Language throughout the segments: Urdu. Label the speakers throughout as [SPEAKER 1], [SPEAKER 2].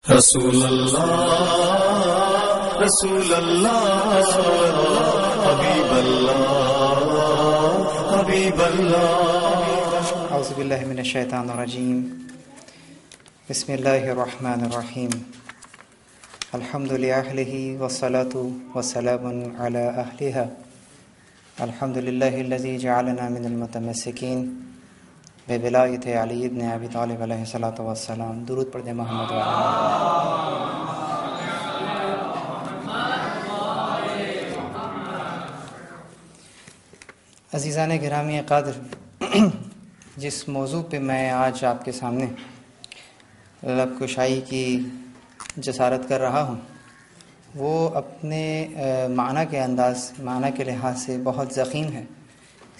[SPEAKER 1] رسول اللہ رسول اللہ حبیب اللہ حبیب اللہ۔
[SPEAKER 2] اعوذ باللہ من الشیطان الرجیم، بسم اللہ الرحمن الرحیم، الحمد للہ والصلاة والسلام علی اہلہا، الحمد للہ الذی جعلنا من المتمسکین بولایت علی ابن ابی طالب علیہ الصلوۃ والسلام۔ درود پڑھ دیں محمد وعلی عزیزان گرامی قادر، جس موضوع پہ میں آج آپ کے سامنے لب کشائی کی جسارت کر رہا ہوں وہ اپنے معنی کے لحاظ سے بہت ضخیم ہے،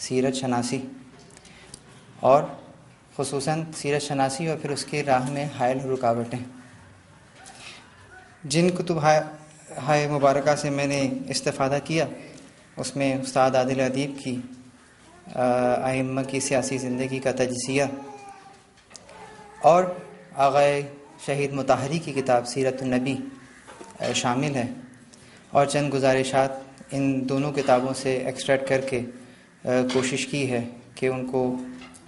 [SPEAKER 2] سیرت شناسی، اور خصوصاً سیرت شناسی اور پھر اس کی راہ میں حائل رکاوٹیں۔ جن کتب ہائے مبارکہ سے میں نے استفادہ کیا اس میں استاد عادل ادیب کی ائمہ کی سیاسی زندگی کا تجزیہ اور آغائے شہید مطہری کی کتاب سیرت النبی شامل ہے، اور چند گزارشات ان دونوں کتابوں سے ایکسٹریکٹ کر کے کوشش کی ہے کہ ان کو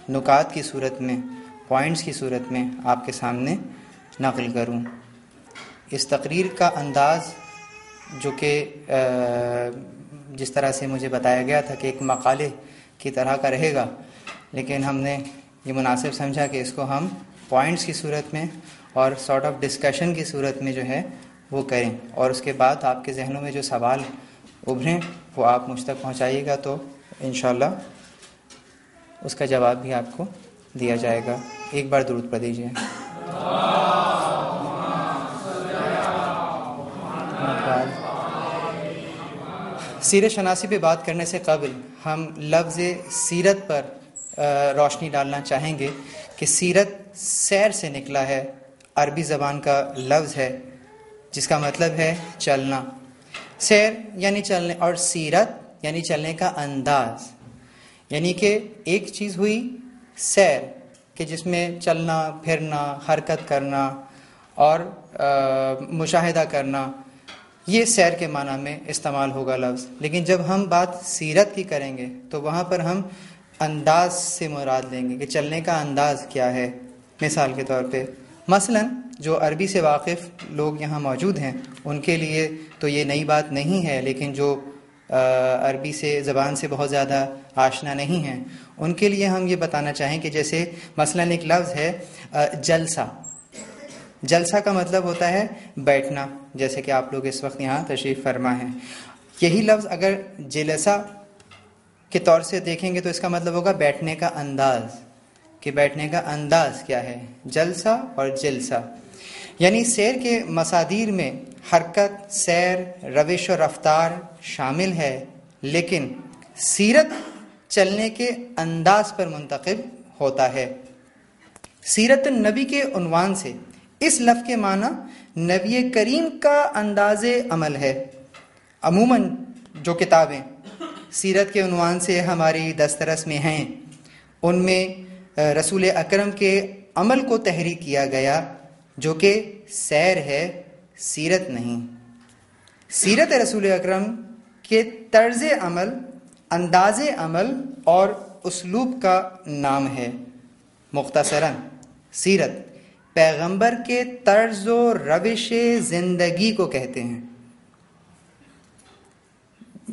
[SPEAKER 2] نکات کی صورت میں، پوائنٹس کی صورت میں آپ کے سامنے نقل کروں۔ اس تقریر کا انداز جو کہ جس طرح سے مجھے بتایا گیا تھا کہ ایک مقالے کی طرح کا رہے گا، لیکن ہم نے یہ مناسب سمجھا کہ اس کو ہم پوائنٹس کی صورت میں اور سارٹ آف ڈسکشن کی صورت میں جو ہے وہ کریں، اور اس کے بعد آپ کے ذہنوں میں جو سوال ابھریں وہ آپ مجھ تک پہنچائیے گا، تو انشاءاللہ اس کا جواب بھی آپ کو دیا جائے گا۔ ایک بار درود پڑھ دیجیے۔ سیرت شناسی پہ بات کرنے سے قبل ہم لفظ سیرت پر روشنی ڈالنا چاہیں گے کہ سیرت سیر سے نکلا ہے، عربی زبان کا لفظ ہے جس کا مطلب ہے چلنا۔ سیر یعنی چلنے، اور سیرت یعنی چلنے کا انداز، یعنی کہ ایک چیز ہوئی سیر کہ جس میں چلنا پھرنا، حرکت کرنا اور مشاہدہ کرنا، یہ سیر کے معنی میں استعمال ہوگا لفظ۔ لیکن جب ہم بات سیرت کی کریں گے تو وہاں پر ہم انداز سے مراد لیں گے کہ چلنے کا انداز کیا ہے۔ مثال کے طور پہ مثلا جو عربی سے واقف لوگ یہاں موجود ہیں ان کے لیے تو یہ نئی بات نہیں ہے، لیکن جو عربی سے زبان سے بہت زیادہ آشنا نہیں ہیں ان کے لیے ہم یہ بتانا چاہیں کہ جیسے مثلا ایک لفظ ہے جلسہ۔ جلسہ کا مطلب ہوتا ہے بیٹھنا، جیسے کہ آپ لوگ اس وقت یہاں تشریف فرما ہیں۔ یہی لفظ اگر جلسہ کے طور سے دیکھیں گے تو اس کا مطلب ہوگا بیٹھنے کا انداز، کہ بیٹھنے کا انداز کیا ہے۔ جلسہ اور جلسہ یعنی سیر کے مصادر میں حرکت، سیر، روش و رفتار شامل ہے، لیکن سیرت چلنے کے انداز پر منتخب ہوتا ہے۔ سیرت النبی کے عنوان سے اس لفظ کے معنی نبی کریم کا انداز عمل ہے۔ عموماً جو کتابیں سیرت کے عنوان سے ہماری دسترس میں ہیں ان میں رسول اکرم کے عمل کو تحریک کیا گیا جو کہ سیر ہے، سیرت نہیں۔ سیرت رسول اکرم کے طرز عمل، انداز عمل اور اسلوب کا نام ہے۔ مختصراً سیرت پیغمبر کے طرز و روش زندگی کو کہتے ہیں۔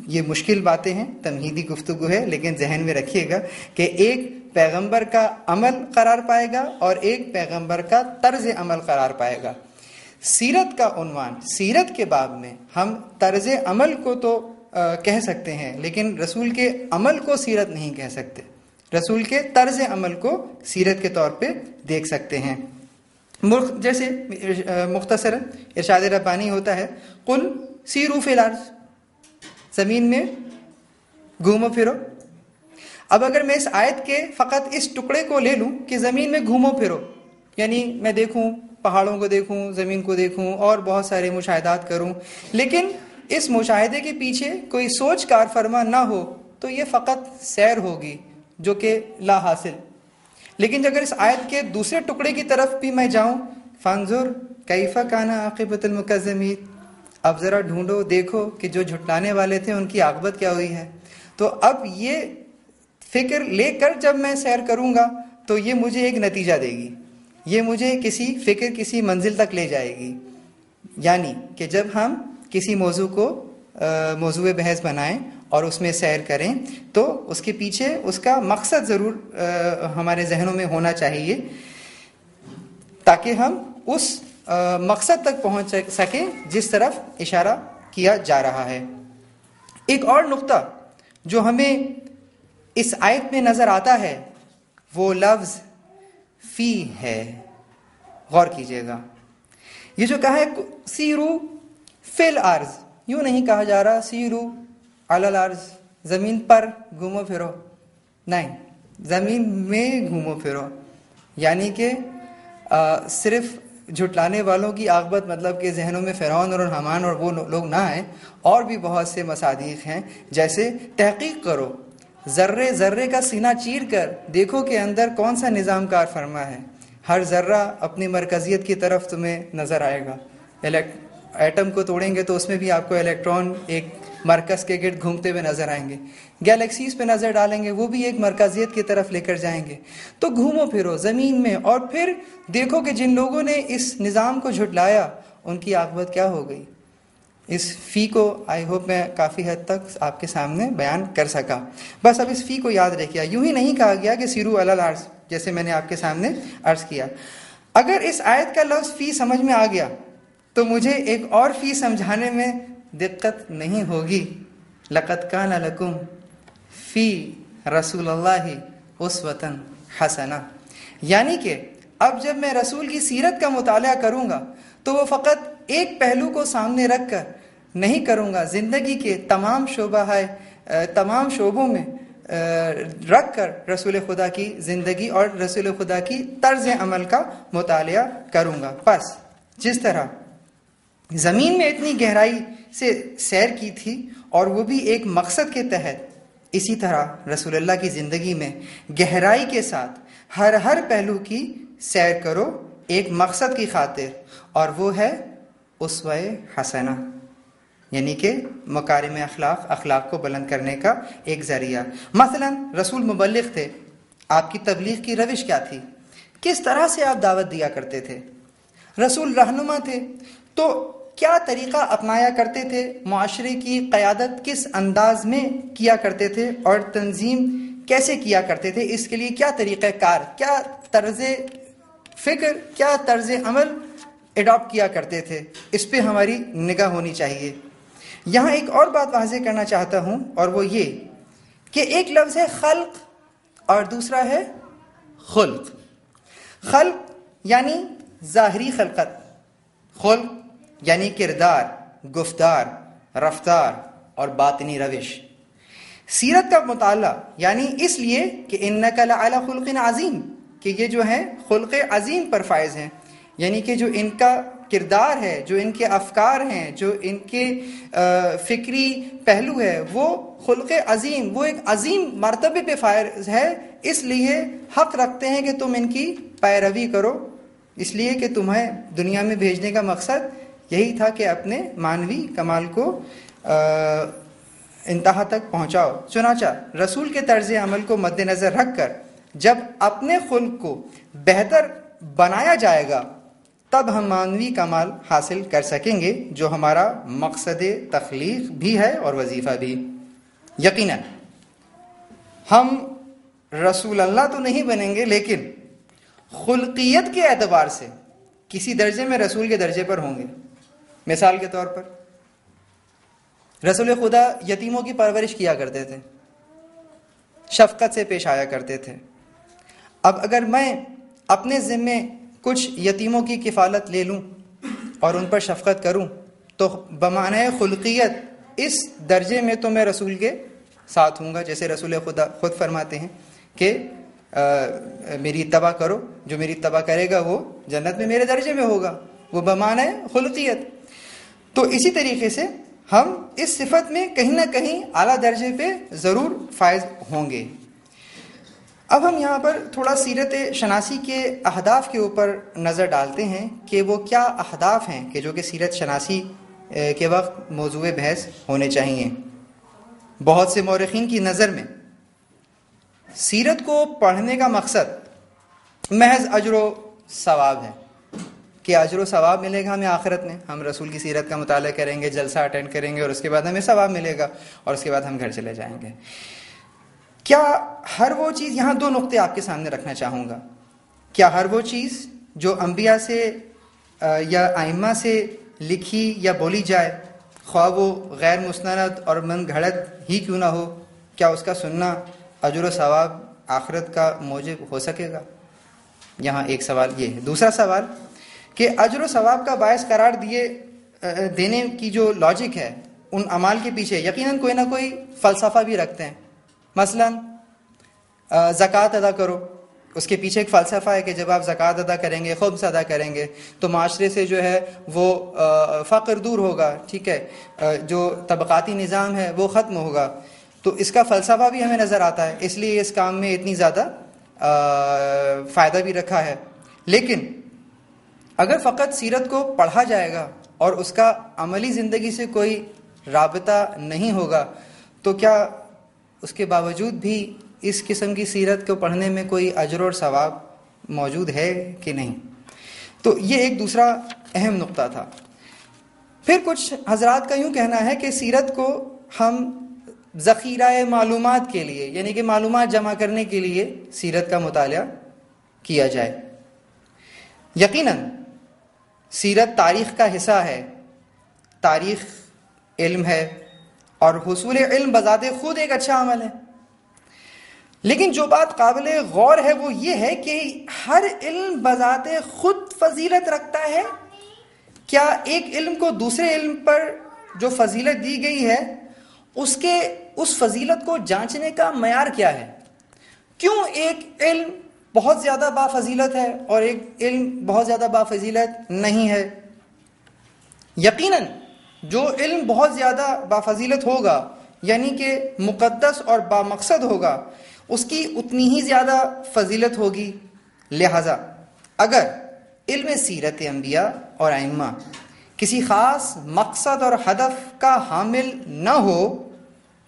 [SPEAKER 2] یہ مشکل باتیں ہیں، تمہیدی گفتگو ہے، لیکن ذہن میں رکھیے گا کہ ایک پیغمبر کا عمل قرار پائے گا اور ایک پیغمبر کا طرز عمل قرار پائے گا۔ سیرت کا عنوان، سیرت کے باب میں ہم طرز عمل کو تو کہہ سکتے ہیں لیکن رسول کے عمل کو سیرت نہیں کہہ سکتے، رسول کے طرز عمل کو سیرت کے طور پہ دیکھ سکتے ہیں۔ جیسے مختصر ارشاد ربانی ہوتا ہے قل سیروا فی الارض، زمین میں گھومو پھرو۔ اب اگر میں اس آیت کے فقط اس ٹکڑے کو لے لوں کہ زمین میں گھومو پھرو، یعنی میں دیکھوں، پہاڑوں کو دیکھوں، زمین کو دیکھوں اور بہت سارے مشاہدات کروں، لیکن اس مشاہدے کے پیچھے کوئی سوچ کار فرما نہ ہو تو یہ فقط سیر ہوگی جو کہ لا حاصل۔ لیکن اگر اس آیت کے دوسرے ٹکڑے کی طرف بھی میں جاؤں، فانظر کیف کان عاقبۃ المکذبین، اب ذرا ڈھونڈو دیکھو کہ جو جھٹلانے والے تھے ان کی عاقبت کیا ہوئی ہے۔ تو اب یہ فکر لے کر جب میں سیر کروں گا تو یہ مجھے ایک نتیجہ دے گی، یہ مجھے کسی فکر کسی منزل تک لے جائے گی۔ یعنی کہ جب ہم کسی موضوع کو موضوع بحث بنائیں اور اس میں سیر کریں تو اس کے پیچھے اس کا مقصد ضرور ہمارے ذہنوں میں ہونا چاہیے تاکہ ہم اس مقصد تک پہنچ سکیں جس طرف اشارہ کیا جا رہا ہے۔ ایک اور نقطہ جو ہمیں اس آیت میں نظر آتا ہے وہ لفظ فی ہے، غور کیجئے گا۔ یہ جو کہا ہے سیرو فی الارض، یوں نہیں کہا جا رہا سیرو علی الارض، زمین پر گھومو پھرو، نہیں، زمین میں گھومو پھرو، یعنی کہ صرف جھٹلانے والوں کی عاقبت مطلب کہ ذہنوں میں فرعون اور حامان اور وہ لوگ نہ آئیں، اور بھی بہت سے مصادیق ہیں، جیسے تحقیق کرو، ذرے ذرے کا سینہ چیر کر دیکھو کہ اندر کون سا نظام کار فرما ہے، ہر ذرہ اپنی مرکزیت کی طرف تمہیں نظر آئے گا۔ ایٹم کو توڑیں گے تو اس میں بھی آپ کو الیکٹران ایک مرکز کے گرد گھومتے ہوئے نظر آئیں گے، گیلیکسیز پہ نظر ڈالیں گے وہ بھی ایک مرکزیت کی طرف لے کر جائیں گے۔ تو گھومو پھرو زمین میں اور پھر دیکھو کہ جن لوگوں نے اس نظام کو جھٹلایا ان کی عاقبت کیا ہو گئی۔ اس فی کو آئی ہوپ میں کافی حد تک آپ کے سامنے بیان کر سکا۔ بس اب اس فی کو یاد رکھیے، یوں ہی نہیں کہا گیا کہ سیرو علی الارض، جیسے میں نے آپ کے سامنے عرض کیا۔ اگر اس آیت کا لفظ فی سمجھ میں آ گیا تو مجھے ایک اور فی سمجھانے میں دقت نہیں ہوگی۔ لقد کان لکم فی رسول اللہ اسوۃ حسنہ، یعنی کہ اب جب میں رسول کی سیرت کا مطالعہ کروں گا تو وہ فقط ایک پہلو کو سامنے رکھ کر نہیں کروں گا، زندگی کے تمام شعبوں میں رکھ کر رسول خدا کی زندگی اور رسول خدا کی طرز عمل کا مطالعہ کروں گا۔ پس جس طرح زمین میں اتنی گہرائی سے سیر کی تھی اور وہ بھی ایک مقصد کے تحت، اسی طرح رسول اللہ کی زندگی میں گہرائی کے ساتھ ہر پہلو کی سیر کرو ایک مقصد کی خاطر، اور وہ ہے اسوہ حسنہ، یعنی کہ مکارم اخلاق کو بلند کرنے کا ایک ذریعہ۔ مثلا رسول مبلغ تھے، آپ کی تبلیغ کی روش کیا تھی، کس طرح سے آپ دعوت دیا کرتے تھے؟ رسول رہنما تھے تو کیا طریقہ اپنایا کرتے تھے، معاشرے کی قیادت کس انداز میں کیا کرتے تھے اور تنظیم کیسے کیا کرتے تھے، اس کے لیے کیا طریقہ کار، کیا طرز فکر، کیا طرز عمل اڈاپٹ کیا کرتے تھے، اس پہ ہماری نگاہ ہونی چاہیے۔ یہاں ایک اور بات واضح کرنا چاہتا ہوں، اور وہ یہ کہ ایک لفظ ہے خلق اور دوسرا ہے خلق۔ خلق یعنی ظاہری خلقت، خلق یعنی کردار، گفتار، رفتار اور باطنی روش۔ سیرت کا مطالعہ یعنی اس لیے کہ انک لعلی خلق عظیم، کہ یہ جو ہیں خلق عظیم پر فائز ہیں، یعنی کہ جو ان کا کردار ہے، جو ان کے افکار ہیں، جو ان کے فکری پہلو ہے، وہ خلق عظیم، وہ ایک عظیم مرتبے پہ فائز ہے، اس لیے حق رکھتے ہیں کہ تم ان کی پیروی کرو، اس لیے کہ تمہیں دنیا میں بھیجنے کا مقصد یہی تھا کہ اپنے معنوی کمال کو انتہا تک پہنچاؤ۔ چنانچہ رسول کے طرز عمل کو مد نظر رکھ کر جب اپنے خلق کو بہتر بنایا جائے گا تب ہم معنوی کمال حاصل کر سکیں گے، جو ہمارا مقصد تخلیق بھی ہے اور وظیفہ بھی۔ یقیناً ہم رسول اللہ تو نہیں بنیں گے، لیکن خلقیت کے اعتبار سے کسی درجے میں رسول کے درجے پر ہوں گے۔ مثال کے طور پر رسول خدا یتیموں کی پرورش کیا کرتے تھے، شفقت سے پیش آیا کرتے تھے۔ اب اگر میں اپنے ذمے کچھ یتیموں کی کفالت لے لوں اور ان پر شفقت کروں تو بمعنی خلقیت اس درجے میں تو میں رسول کے ساتھ ہوں گا، جیسے رسول خدا خود فرماتے ہیں کہ میری اتباع کرو، جو میری اتباع کرے گا وہ جنت میں میرے درجے میں ہوگا، وہ بمعنی خلقیت۔ تو اسی طریقے سے ہم اس صفت میں کہیں نہ کہیں اعلیٰ درجے پہ ضرور فائز ہوں گے۔ اب ہم یہاں پر تھوڑا سیرت شناسی کے اہداف کے اوپر نظر ڈالتے ہیں کہ وہ کیا اہداف ہیں کہ جو کہ سیرت شناسی کے وقت موضوع بحث ہونے چاہیے۔ بہت سے مورخین کی نظر میں سیرت کو پڑھنے کا مقصد محض اجر و ثواب ہے، کہ اجر و ثواب ملے گا ہمیں آخرت میں، ہم رسول کی سیرت کا مطالعہ کریں گے، جلسہ اٹینڈ کریں گے اور اس کے بعد ہمیں ثواب ملے گا اور اس کے بعد ہم گھر چلے جائیں گے۔ کیا ہر وہ چیز، یہاں دو نقطے آپ کے سامنے رکھنا چاہوں گا، کیا ہر وہ چیز جو انبیاء سے یا ائمہ سے لکھی یا بولی جائے، خواہ وہ غیر مستند اور من گھڑت ہی کیوں نہ ہو، کیا اس کا سننا اجر و ثواب آخرت کا موجب ہو سکے گا؟ یہاں ایک سوال یہ ہے۔ دوسرا سوال کہ اجر و ثواب کا باعث قرار دینے کی جو لاجک ہے ان اعمال کے پیچھے یقیناً کوئی نہ کوئی فلسفہ بھی رکھتے ہیں۔ مثلا زکوٰۃ ادا کرو، اس کے پیچھے ایک فلسفہ ہے کہ جب آپ زکوٰۃ ادا کریں گے، خمس ادا کریں گے تو معاشرے سے جو ہے وہ فقر دور ہوگا، ٹھیک ہے، جو طبقاتی نظام ہے وہ ختم ہوگا۔ تو اس کا فلسفہ بھی ہمیں نظر آتا ہے، اس لیے اس کام میں اتنی زیادہ فائدہ بھی رکھا ہے۔ لیکن اگر فقط سیرت کو پڑھا جائے گا اور اس کا عملی زندگی سے کوئی رابطہ نہیں ہوگا تو کیا اس کے باوجود بھی اس قسم کی سیرت کو پڑھنے میں کوئی اجر اور ثواب موجود ہے کہ نہیں؟ تو یہ ایک دوسرا اہم نقطہ تھا۔ پھر کچھ حضرات کا یوں کہنا ہے کہ سیرت کو ہم ذخیرہ معلومات کے لیے، یعنی کہ معلومات جمع کرنے کے لیے سیرت کا مطالعہ کیا جائے۔ یقیناً سیرت تاریخ کا حصہ ہے، تاریخ علم ہے اور حصول علم بذات خود ایک اچھا عمل ہے، لیکن جو بات قابل غور ہے وہ یہ ہے کہ ہر علم بذات خود فضیلت رکھتا ہے؟ کیا ایک علم کو دوسرے علم پر جو فضیلت دی گئی ہے اس فضیلت کو جانچنے کا معیار کیا ہے؟ کیوں ایک علم بہت زیادہ بافضیلت ہے اور ایک علم بہت زیادہ بافضیلت نہیں ہے؟ یقیناً جو علم بہت زیادہ بافضیلت ہوگا، یعنی کہ مقدس اور بامقصد ہوگا، اس کی اتنی ہی زیادہ فضیلت ہوگی۔ لہذا اگر علم سیرت انبیاء اور ائمہ کسی خاص مقصد اور ہدف کا حامل نہ ہو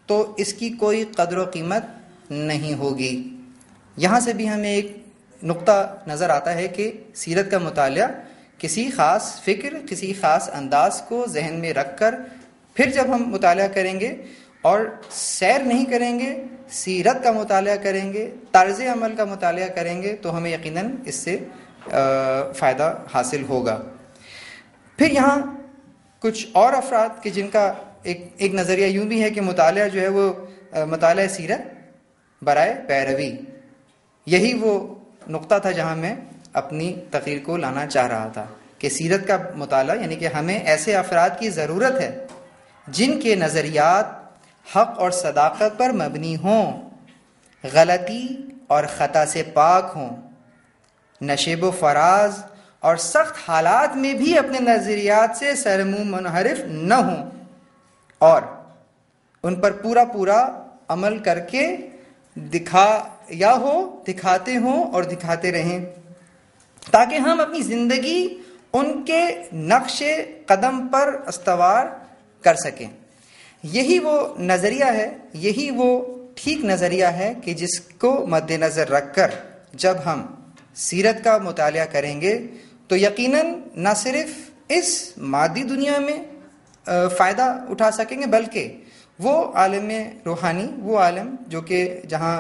[SPEAKER 2] تو اس کی کوئی قدر و قیمت نہیں ہوگی۔ یہاں سے بھی ہمیں ایک نقطہ نظر آتا ہے کہ سیرت کا مطالعہ کسی خاص فکر، کسی خاص انداز کو ذہن میں رکھ کر پھر جب ہم مطالعہ کریں گے اور سیر نہیں کریں گے، سیرت کا مطالعہ کریں گے، طرز عمل کا مطالعہ کریں گے تو ہمیں یقیناً اس سے فائدہ حاصل ہوگا۔ پھر یہاں کچھ اور افراد کہ جن کا ایک نظریہ یوں بھی ہے کہ مطالعہ جو ہے وہ مطالعہ سیرت برائے پیروی، یہی وہ نقطہ تھا جہاں میں اپنی تقریر کو لانا چاہ رہا تھا کہ سیرت کا مطالعہ یعنی کہ ہمیں ایسے افراد کی ضرورت ہے جن کے نظریات حق اور صداقت پر مبنی ہوں، غلطی اور خطا سے پاک ہوں، نشیب و فراز اور سخت حالات میں بھی اپنے نظریات سے سرمنہ منحرف نہ ہوں اور ان پر پورا عمل کر کے دکھاتے ہوں اور دکھاتے رہیں، تاکہ ہم اپنی زندگی ان کے نقش قدم پر استوار کر سکیں۔ یہی وہ نظریہ ہے، یہی وہ ٹھیک نظریہ ہے کہ جس کو مد نظر رکھ کر جب ہم سیرت کا مطالعہ کریں گے تو یقیناً نہ صرف اس مادی دنیا میں فائدہ اٹھا سکیں گے بلکہ وہ عالم روحانی، وہ عالم جو کہ جہاں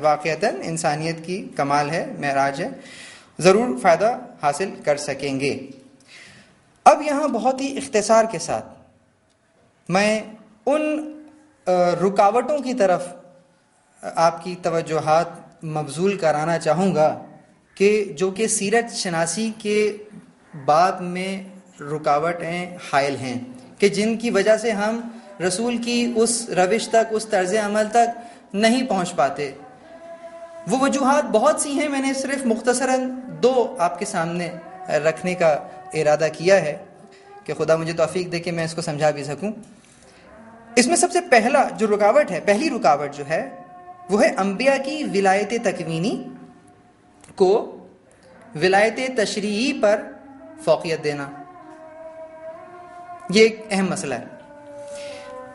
[SPEAKER 2] واقعتاً انسانیت کی کمال ہے، معراج ہے، ضرور فائدہ حاصل کر سکیں گے۔ اب یہاں بہت ہی اختصار کے ساتھ میں ان رکاوٹوں کی طرف آپ کی توجہات مبذول کرانا چاہوں گا کہ جو کہ سیرت شناسی کے باب میں رکاوٹیں حائل ہیں، کہ جن کی وجہ سے ہم رسول کی اس روش تک، اس طرز عمل تک نہیں پہنچ پاتے۔ وہ وجوہات بہت سی ہیں، میں نے صرف مختصراً 2 آپ کے سامنے رکھنے کا ارادہ کیا ہے کہ خدا مجھے توفیق دے کہ میں اس کو سمجھا بھی سکوں۔ اس میں سب سے پہلا جو رکاوٹ ہے، پہلی رکاوٹ جو ہے وہ ہے انبیاء کی ولایت تکوینی کو ولایت تشریعی پر فوقیت دینا. یہ ایک اہم مسئلہ ہے.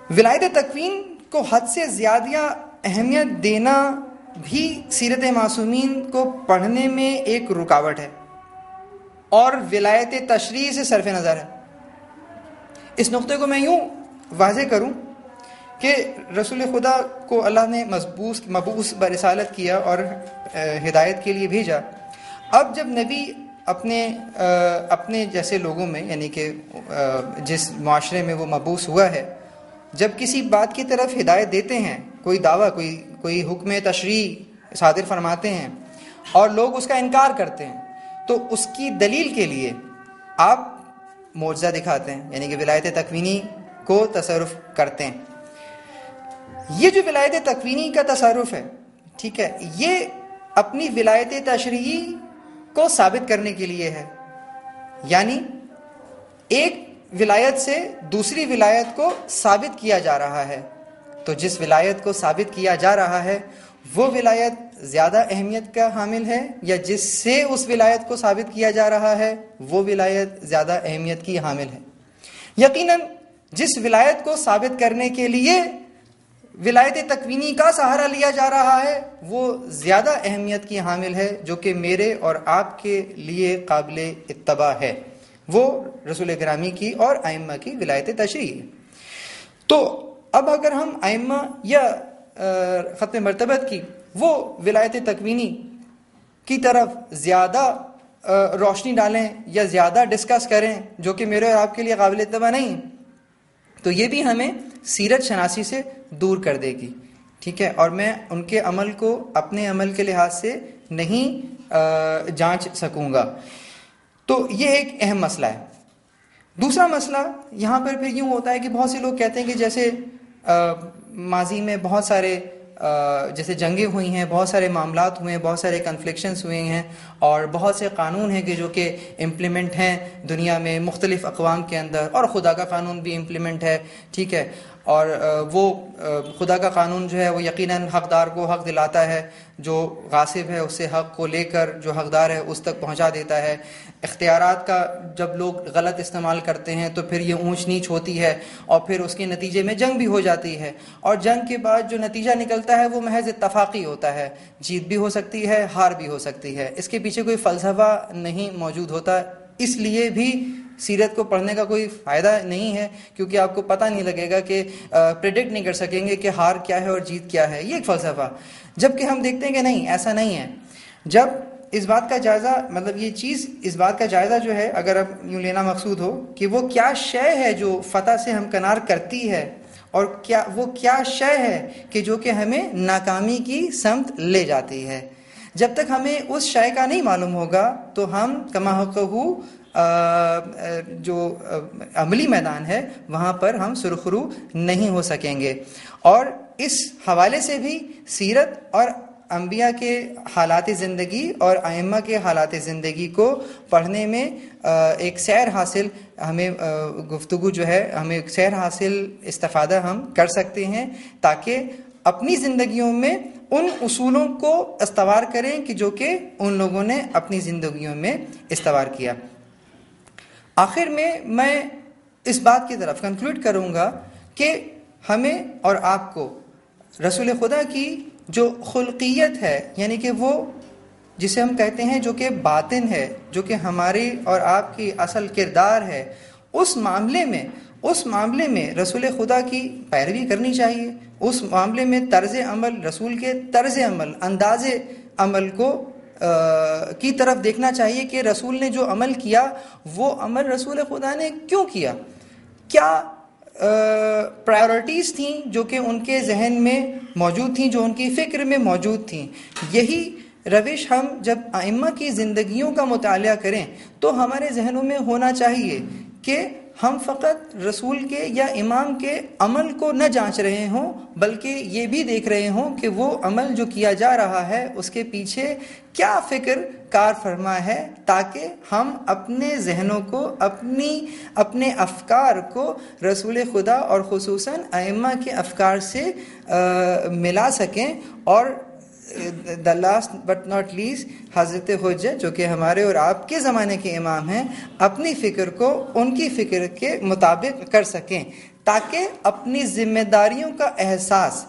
[SPEAKER 2] ولایت تکوین کو حد سے زیادہ اہمیت دینا بھی سیرت معصومین کو پڑھنے میں ایک رکاوٹ ہے اور ولایت تشریع سے صرف نظر ہے. اس نقطے کو میں یوں واضح کروں کہ رسول خدا کو اللہ نے مبعوث برسالت کیا اور ہدایت کے لیے بھیجا. اب جب نبی اپنے جیسے لوگوں میں، یعنی کہ جس معاشرے میں وہ مبعوث ہوا ہے، جب کسی بات کی طرف ہدایت دیتے ہیں، کوئی دعویٰ، کوئی حکم تشریع صادر فرماتے ہیں اور لوگ اس کا انکار کرتے ہیں، تو اس کی دلیل کے لیے آپ معجزہ دکھاتے ہیں، یعنی کہ ولایت تکوینی کو تصرف کرتے ہیں. یہ جو ولایت تکوینی کا تصرف ہے، ٹھیک ہے، یہ اپنی ولایت تشریعی کو ثابت کرنے کے لیے ہے. یعنی ایک ولایت سے دوسری ولایت کو ثابت کیا جا رہا ہے. تو جس ولایت کو ثابت کیا جا رہا ہے وہ ولایت زیادہ اہمیت کا حامل ہے، یا جس سے اس ولایت کو ثابت کیا جا رہا ہے وہ ولایت زیادہ اہمیت کی حامل ہے. یقیناً جس ولایت کو ثابت کرنے کے لیے ولایت تکوینی کا سہارا لیا جا رہا ہے وہ زیادہ اہمیت کی حامل ہے، جو کہ میرے اور آپ کے لیے قابل اتباع ہے. وہ رسول گرامی کی اور ائمہ کی ولایت تشریع ہے. تو اب اگر ہم ائمہ یا ختم مرتبت کی وہ ولایت تکوینی کی طرف زیادہ روشنی ڈالیں یا زیادہ ڈسکس کریں، جو کہ میرے اور آپ کے لیے قابل اتباع نہیں، تو یہ بھی ہمیں سیرت شناسی سے دور کر دے گی. ٹھیک ہے، اور میں ان کے عمل کو اپنے عمل کے لحاظ سے نہیں جانچ سکوں گا. تو یہ ایک اہم مسئلہ ہے. دوسرا مسئلہ یہاں پر پھر یوں ہوتا ہے کہ بہت سے لوگ کہتے ہیں کہ جیسے ماضی میں بہت سارے جیسے جنگیں ہوئی ہیں، بہت سارے معاملات ہوئے ہیں، بہت سارے کنفلکشنز ہوئے ہیں، اور بہت سے قانون ہیں کہ جو کہ امپلیمنٹ ہیں دنیا میں مختلف اقوام کے اندر، اور خدا کا قانون بھی امپلیمنٹ ہے. ٹھیک ہے، اور وہ خدا کا قانون جو ہے وہ یقیناً حقدار کو حق دلاتا ہے، جو غاصب ہے اس سے حق کو لے کر جو حقدار ہے اس تک پہنچا دیتا ہے. اختیارات کا جب لوگ غلط استعمال کرتے ہیں تو پھر یہ اونچ نیچ ہوتی ہے، اور پھر اس کے نتیجے میں جنگ بھی ہو جاتی ہے، اور جنگ کے بعد جو نتیجہ نکلتا ہے وہ محض اتفاقی ہوتا ہے. جیت بھی ہو سکتی ہے، ہار بھی ہو سکتی ہے، اس کے پیچھے کوئی فلسفہ نہیں موجود ہوتا. اس لیے بھی سیرت کو پڑھنے کا کوئی فائدہ نہیں ہے، کیونکہ آپ کو پتہ نہیں لگے گا کہ پریڈکٹ نہیں کر سکیں گے کہ ہار کیا ہے اور جیت کیا ہے. یہ ایک فلسفہ. جبکہ ہم دیکھتے ہیں کہ نہیں، ایسا نہیں ہے. جب اس بات کا جائزہ، مطلب یہ چیز، اس بات کا جائزہ جو ہے اگر اب یوں لینا مقصود ہو کہ وہ کیا شے ہے جو فتح سے ہمکنار کرتی ہے، اور وہ کیا شے ہے کہ جو کہ ہمیں ناکامی کی سمت لے جاتی ہے، جب تک ہمیں اس شے کا نہیں معلوم ہوگا تو ہم کما حقہ جو عملی میدان ہے وہاں پر ہم سرخرو نہیں ہو سکیں گے. اور اس حوالے سے بھی سیرت اور انبیاء کے حالات زندگی اور ائمہ کے حالات زندگی کو پڑھنے میں ایک سیر حاصل، ہمیں گفتگو جو ہے، ہمیں سیر حاصل استفادہ ہم کر سکتے ہیں، تاکہ اپنی زندگیوں میں ان اصولوں کو استوار کریں کہ جو کہ ان لوگوں نے اپنی زندگیوں میں استوار کیا. آخر میں اس بات کی طرف کنکلوڈ کروں گا کہ ہمیں اور آپ کو رسول خدا کی جو خلقیت ہے، یعنی کہ وہ جسے ہم کہتے ہیں جو کہ باطن ہے، جو کہ ہماری اور آپ کی اصل کردار ہے، اس معاملے میں رسول خدا کی پیروی کرنی چاہیے. اس معاملے میں طرز عمل، رسول کے طرز عمل، انداز عمل کو کی طرف دیکھنا چاہیے کہ رسول نے جو عمل کیا وہ عمل رسول خدا نے کیوں کیا، کیا پرائیورٹیز تھیں جو کہ ان کے ذہن میں موجود تھیں، جو ان کی فکر میں موجود تھیں. یہی روش ہم جب ائمہ کی زندگیوں کا مطالعہ کریں تو ہمارے ذہنوں میں ہونا چاہیے کہ ہم فقط رسول کے یا امام کے عمل کو نہ جانچ رہے ہوں، بلکہ یہ بھی دیکھ رہے ہوں کہ وہ عمل جو کیا جا رہا ہے اس کے پیچھے کیا فکر کار فرما ہے، تاکہ ہم اپنے ذہنوں کو، اپنے افکار کو رسول خدا اور خصوصاً ائمہ کے افکار سے ملا سکیں، اور the last but not least حضرت حجت جو کہ ہمارے اور آپ کے زمانے کے امام ہیں، اپنی فکر کو ان کی فکر کے مطابق کر سکیں، تاکہ اپنی ذمہ داریوں کا احساس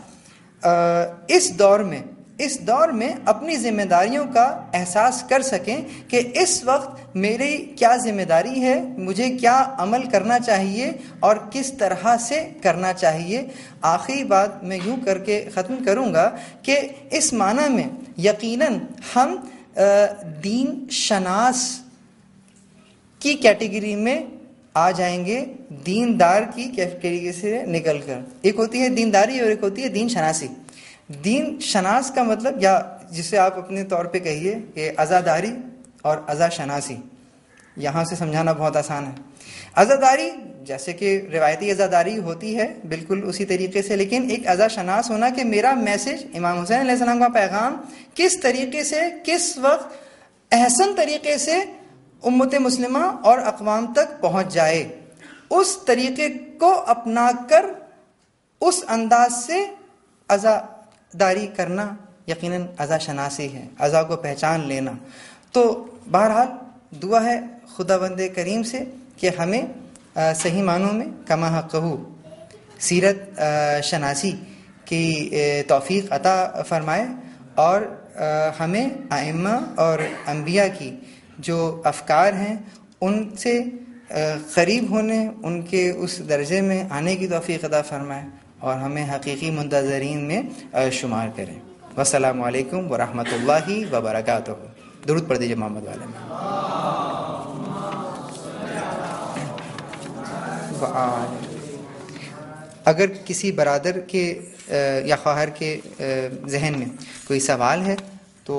[SPEAKER 2] اس دور میں اپنی ذمہ داریوں کا احساس کر سکیں کہ اس وقت میری کیا ذمہ داری ہے، مجھے کیا عمل کرنا چاہیے اور کس طرح سے کرنا چاہیے۔ آخری بات میں یوں کر کے ختم کروں گا کہ اس معنی میں یقیناً ہم دین شناس کی کیٹیگری میں آ جائیں گے، دیندار کی کیٹیگری سے نکل کر۔ ایک ہوتی ہے دینداری اور ایک ہوتی ہے دین شناسی۔ دین شناس کا مطلب، یا جسے آپ اپنے طور پہ کہیے کہ عزاداری اور عزا شناسی، یہاں سے سمجھانا بہت آسان ہے۔ عزاداری جیسے کہ روایتی عزاداری ہوتی ہے بالکل اسی طریقے سے، لیکن ایک عزا شناس ہونا کہ میرا میسج، امام حسین علیہ السلام کا پیغام کس طریقے سے، کس وقت احسن طریقے سے امت مسلمہ اور اقوام تک پہنچ جائے، اس طریقے کو اپنا کر اس انداز سے عزاداری کرنا یقیناً عزا شناسی ہے، عزا کو پہچان لینا۔ تو بہرحال دعا ہے خداوند کریم سے کہ ہمیں صحیح معنوں میں کما حقہ سیرت شناسی کی توفیق عطا فرمائے، اور ہمیں ائمہ اور انبیاء کی جو افکار ہیں ان سے قریب ہونے، ان کے اس درجے میں آنے کی توفیق عطا فرمائے، اور ہمیں حقیقی منتظرین میں شمار کریں۔ والسلام علیکم ورحمۃ اللہ وبرکاتہ۔ درود پڑھ دیجیے محمد والے میں۔ اگر کسی برادر کے یا خواہر کے ذہن میں کوئی سوال ہے تو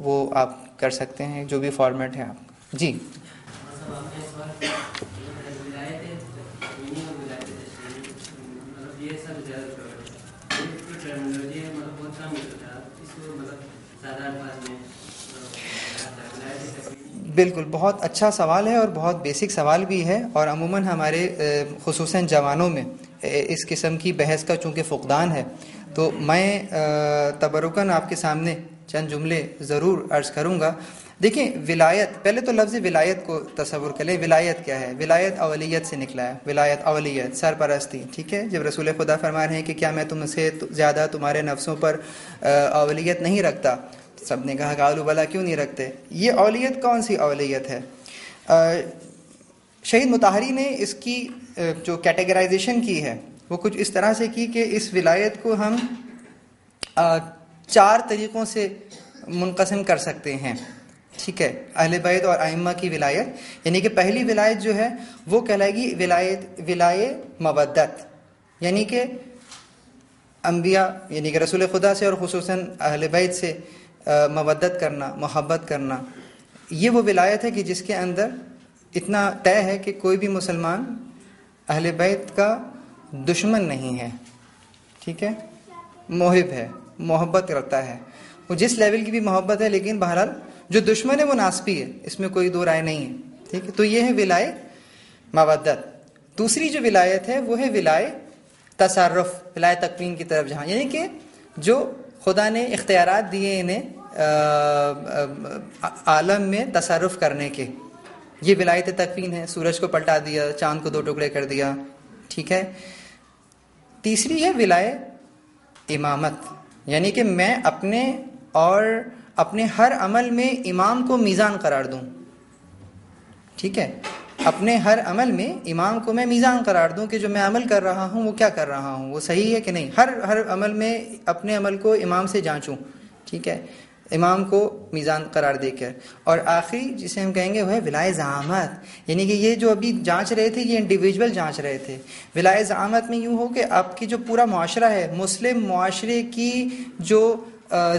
[SPEAKER 2] وہ آپ کر سکتے ہیں، جو بھی فارمیٹ ہے آپ۔ جی بالکل، بہت اچھا سوال ہے اور بہت بیسک سوال بھی ہے، اور عموماً ہمارے خصوصاً جوانوں میں اس قسم کی بحث کا چونکہ فقدان ہے، تو میں تبرکاً آپ کے سامنے چند جملے ضرور عرض کروں گا۔ دیکھیں، ولایت، پہلے تو لفظ ولایت کو تصور کریں۔ ولایت کیا ہے؟ ولایت اولیت سے نکلا ہے۔ ولایت اولیت، سرپرستی، ٹھیک ہے۔ جب رسول خدا فرما رہے ہیں کہ کیا میں تم سے زیادہ تمہارے نفسوں پر اولیت نہیں رکھتا، سب نے کہا قالوا بلا، کیوں نہیں رکھتے؟ یہ اولیت کون سی اولیت ہے؟ شہید مطہری نے اس کی جو کیٹیگرائزیشن کی ہے وہ کچھ اس طرح سے کی کہ اس ولایت کو ہم 4 طریقوں سے منقسم کر سکتے ہیں، ٹھیک ہے۔ اہل بیت اور ائمہ کی ولایت، یعنی کہ پہلی ولایت جو ہے وہ کہلائے گی ولایت مودت، یعنی کہ انبیاء یعنی کہ رسول خدا سے اور خصوصاً اہل بیت سے مودت کرنا، محبت کرنا۔ یہ وہ ولایت ہے کہ جس کے اندر اتنا طے ہے کہ کوئی بھی مسلمان اہل بیت کا دشمن نہیں ہے، ٹھیک ہے، محب ہے، محبت کرتا ہے، وہ جس لیول کی بھی محبت ہے، لیکن بہرحال جو دشمن ہے وہ ناسپی ہے، اس میں کوئی دو رائے نہیں ہے، ٹھیک ہے۔ تو یہ ہے ولایت مودت۔ دوسری جو ولایت ہے وہ ہے ولایت تصرف، ولایت تکوین کی طرف جہاں، یعنی کہ جو خدا نے اختیارات دیے انہیں عالم میں تصرف کرنے کے، یہ ولایت تکوین ہے۔ سورج کو پلٹا دیا، چاند کو 2 ٹکڑے کر دیا، ٹھیک ہے۔ تیسری ہے ولایت امامت، یعنی کہ میں اپنے ہر عمل میں امام کو میزان قرار دوں، ٹھیک ہے، اپنے ہر عمل میں امام کو میں میزان قرار دوں کہ جو میں عمل کر رہا ہوں وہ کیا کر رہا ہوں، وہ صحیح ہے کہ نہیں، ہر عمل میں اپنے عمل کو امام سے جانچوں، ٹھیک ہے، امام کو میزان قرار دے کر۔ اور آخری جسے ہم کہیں گے وہ ہے ولایت زعامت، یعنی کہ یہ جو ابھی جانچ رہے تھے یہ انڈیویجول جانچ رہے تھے۔ ولایت زعامت میں یوں ہو کہ آپ کی جو پورا معاشرہ ہے، مسلم معاشرے کی جو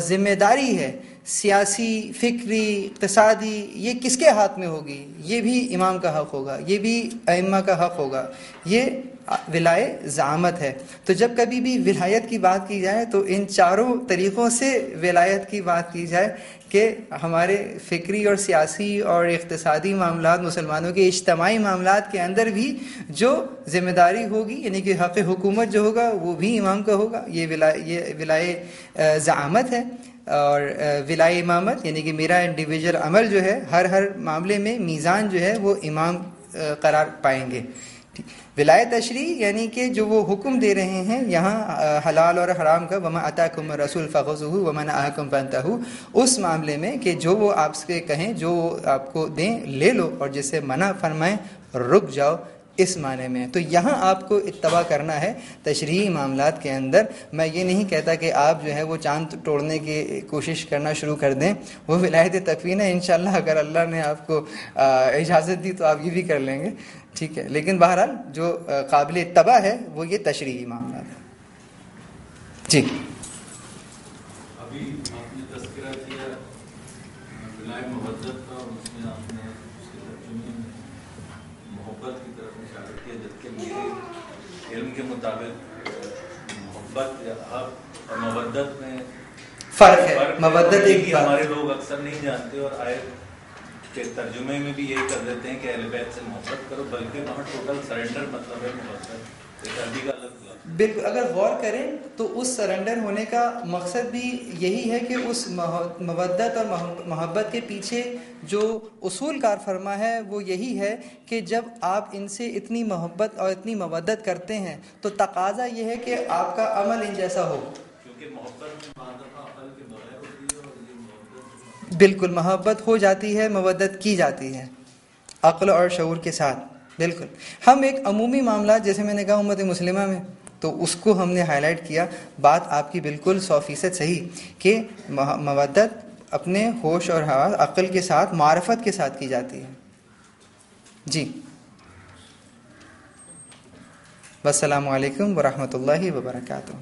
[SPEAKER 2] ذمہ داری ہے سیاسی، فکری، اقتصادی، یہ کس کے ہاتھ میں ہوگی؟ یہ بھی امام کا حق ہوگا، یہ بھی ائمہ کا حق ہوگا، یہ ولائے زعامت ہے۔ تو جب کبھی بھی ولایت کی بات کی جائے تو ان چاروں طریقوں سے ولایت کی بات کی جائے کہ ہمارے فکری اور سیاسی اور اقتصادی معاملات، مسلمانوں کے اجتماعی معاملات کے اندر بھی جو ذمہ داری ہوگی، یعنی کہ حق حکومت جو ہوگا وہ بھی امام کا ہوگا، یہ ولائے زعامت ہے۔ اور ولائے امامت یعنی کہ میرا انڈیویجول عمل جو ہے ہر معاملے میں میزان جو ہے وہ امام قرار پائیں گے۔ ولایہ تشریع یعنی کہ جو وہ حکم دے رہے ہیں یہاں حلال اور حرام کا، وما اتاکم الرسول فخذوہ وما نہاکم فانتہوا، اس معاملے میں کہ جو وہ آپ سے کہیں، جو آپ کو دیں لے لو، اور جس سے منع فرمائیں رک جاؤ، اس معنی میں۔ تو یہاں آپ کو اتباع کرنا ہے تشریعی معاملات کے اندر۔ میں یہ نہیں کہتا کہ آپ جو ہے وہ چاند توڑنے کی کوشش کرنا شروع کر دیں، وہ ولایت تکوین ہے، انشاءاللہ اگر اللہ نے آپ کو اجازت دی تو آپ یہ بھی کر لیں گے، ٹھیک ہے۔ لیکن بہرحال جو قابل اتباع ہے وہ یہ تشریعی معاملات ہے۔ جی
[SPEAKER 3] ابھی آپ نے تذکرہ کیا ولائے مودت کا، اور اس میں آپ نے اس کے ترجمے میں محبت کی طرف اشارہ کیا، جبکہ میرے علم کے مطابق محبت یا حب اور مودت میں
[SPEAKER 2] فرق ہے۔ مودت ایک بات،
[SPEAKER 3] ہمارے لوگ اکثر نہیں جانتے، اور آیت کے ترجمے میں بھی یہی کر دیتے ہیں کہ اہل بیت سے محبت کرو، بلکہ وہاں ٹوٹل سرنڈر مطلب ہے محبت، ایک عربی کا الگ لفظ۔
[SPEAKER 2] بالکل، اگر غور کریں تو اس سرنڈر ہونے کا مقصد بھی یہی ہے کہ اس مودت اور محبت کے پیچھے جو اصول کار فرما ہے وہ یہی ہے کہ جب آپ ان سے اتنی محبت اور اتنی مودت کرتے ہیں تو تقاضا یہ ہے کہ آپ کا عمل ان جیسا ہو،
[SPEAKER 3] کیونکہ محبت عقل کے بغیر ہوتی ہے، اور یہ محبت
[SPEAKER 2] بالکل محبت ہو جاتی ہے، مودت کی جاتی ہے عقل اور شعور کے ساتھ۔ بالکل، ہم ایک عمومی معاملات جیسے میں نے کہا امت مسلمہ میں، تو اس کو ہم نے ہائی لائٹ کیا۔ بات آپ کی بالکل 100% صحیح کہ مودت اپنے ہوش اور حواس عقل کے ساتھ، معرفت کے ساتھ کی جاتی ہے۔ جی، والسلام علیکم ورحمۃ اللہ وبرکاتہ۔